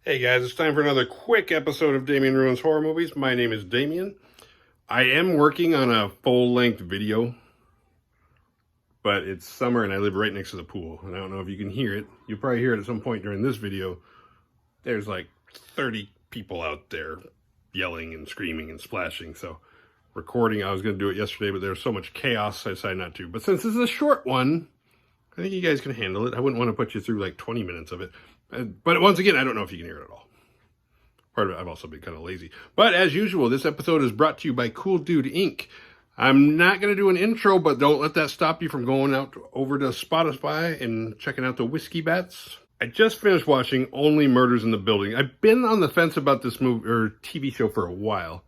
Hey guys, it's time for another quick episode of Damien Ruins Horror Movies. My name is Damien. I am working on a full-length video, but it's summer and I live right next to the pool. And I don't know if you can hear it. You'll probably hear it at some point during this video. There's like 30 people out there yelling and screaming and splashing. So recording, I was going to do it yesterday, but there was so much chaos, I decided not to. But since this is a short one, I think you guys can handle it. I wouldn't want to put you through like 20 minutes of it. But once again, I don't know if you can hear it at all. Part of it, I've also been kind of lazy. But as usual, this episode is brought to you by Cool Dude Inc. I'm not going to do an intro, but don't let that stop you from going out over to Spotify and checking out the Whiskey Bats. I just finished watching Only Murders in the Building. I've been on the fence about this movie or TV show for a while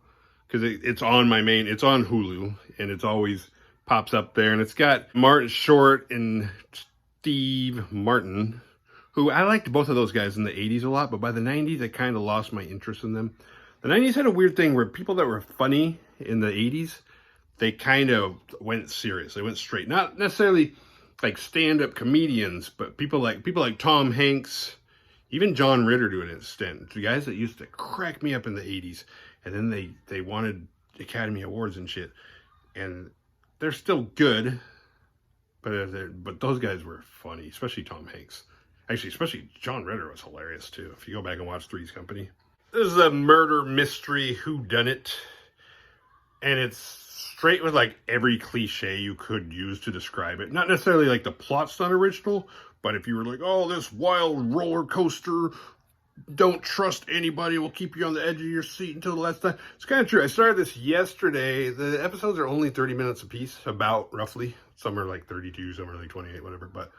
because it's on it's on Hulu, and it's always pops up there. And it's got Martin Short and Steve Martin, who I liked both of those guys in the 80s a lot, but by the 90s, I kind of lost my interest in them. The 90s had a weird thing where people that were funny in the 80s, they kind of went serious. They went straight. Not necessarily like stand-up comedians, but people like Tom Hanks, even John Ritter to an extent. The guys that used to crack me up in the 80s, and then they wanted Academy Awards and shit. And they're still good, but those guys were funny, especially Tom Hanks. Actually, especially John Ritter was hilarious, too, if you go back and watch Three's Company. This is a murder mystery whodunit, and it's straight with, like, every cliche you could use to describe it. Not necessarily, like, the plot's not original, but if you were like, oh, this wild roller coaster, don't trust anybody, will keep you on the edge of your seat until the last time. It's kind of true. I started this yesterday. The episodes are only 30 minutes apiece, about, roughly. Some are, like, 32, some are, like, 28, whatever, but...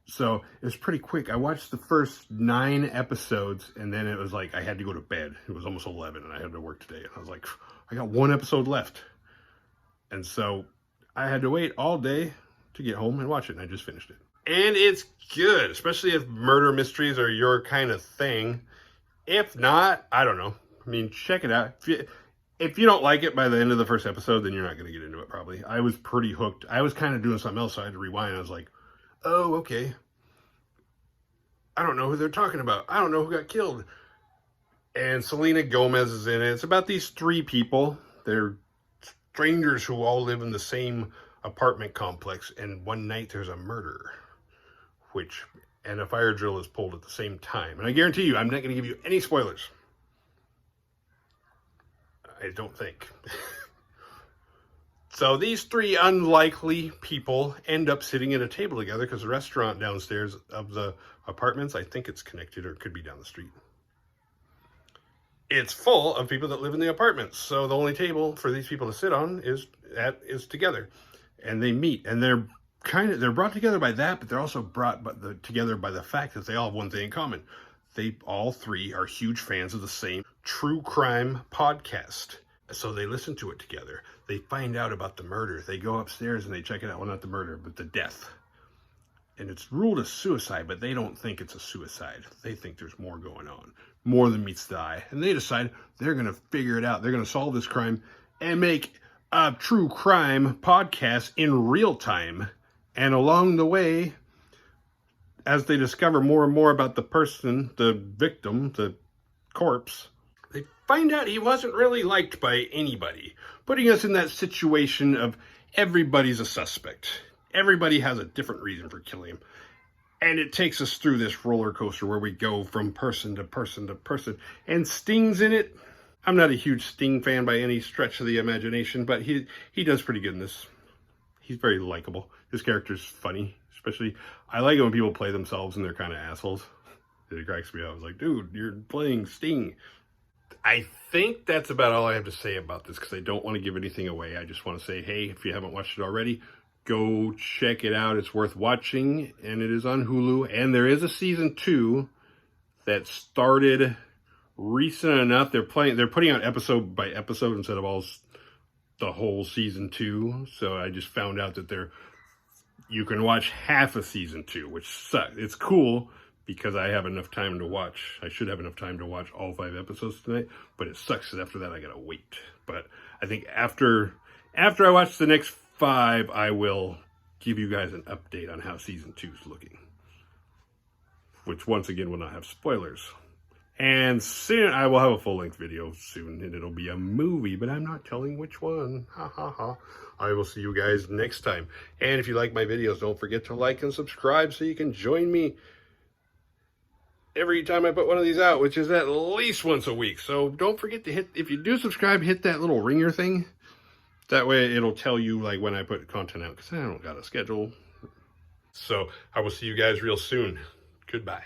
So it was pretty quick. I watched the first 9 episodes, and then it was like I had to go to bed. It was almost 11, and I had to work today. And I was like, I got 1 episode left. And so I had to wait all day to get home and watch it, and I just finished it. And it's good, especially if murder mysteries are your kind of thing. If not, I don't know. I mean, check it out. If you don't like it by the end of the first episode, then you're not going to get into it, probably. I was pretty hooked. I was kind of doing something else, so I had to rewind. I was like, oh, okay. I don't know who they're talking about. I don't know who got killed. And Selena Gomez is in it. It's about these 3 people. They're strangers who all live in the same apartment complex. And one night there's a murder. And a fire drill is pulled at the same time. And I guarantee you, I'm not going to give you any spoilers. I don't think. So these 3 unlikely people end up sitting at a table together because the restaurant downstairs of the apartments, I think it's connected or it could be down the street. It's full of people that live in the apartments. So the only table for these people to sit on is together. And they meet, and they're brought together by that, but they're also brought together by the fact that they all have one thing in common. They all 3 are huge fans of the same true crime podcast. So they listen to it together. They find out about the murder. They go upstairs and they check it out. Well, not the murder, but the death. And it's ruled a suicide, but they don't think it's a suicide. They think there's more going on, more than meets the eye. And they decide they're going to figure it out. They're going to solve this crime and make a true crime podcast in real time. And along the way, as they discover more and more about the person, the victim, the corpse, they find out he wasn't really liked by anybody, putting us in that situation of everybody's a suspect. Everybody has a different reason for killing him. And it takes us through this roller coaster where we go from person to person to person. And Sting's in it. I'm not a huge Sting fan by any stretch of the imagination, but he does pretty good in this. He's very likable. His character's funny. Especially, I like it when people play themselves and they're kind of assholes. It cracks me up. I was like, dude, you're playing Sting. I think that's about all I have to say about this because I don't want to give anything away. I just want to say, hey, if you haven't watched it already, go check it out. It's worth watching, and it is on Hulu. And there is a season 2 that started recent enough. They're putting out episode by episode instead of the whole season 2. So I just found out that you can watch half of season 2, which sucks. It's cool because I have enough time to watch. I should have enough time to watch all 5 episodes tonight, but it sucks because after that I gotta wait. But I think after I watch the next 5, I will give you guys an update on how season 2 is looking, which once again will not have spoilers. And soon, I will have a full-length video soon, and it'll be a movie, but I'm not telling which one. Ha ha ha. I will see you guys next time. And if you like my videos, don't forget to like and subscribe so you can join me every time I put one of these out, which is at least once a week. So don't forget to hit, if you do subscribe, hit that little ringer thing. That way it'll tell you like when I put content out, because I don't got a schedule. So I will see you guys real soon. Goodbye.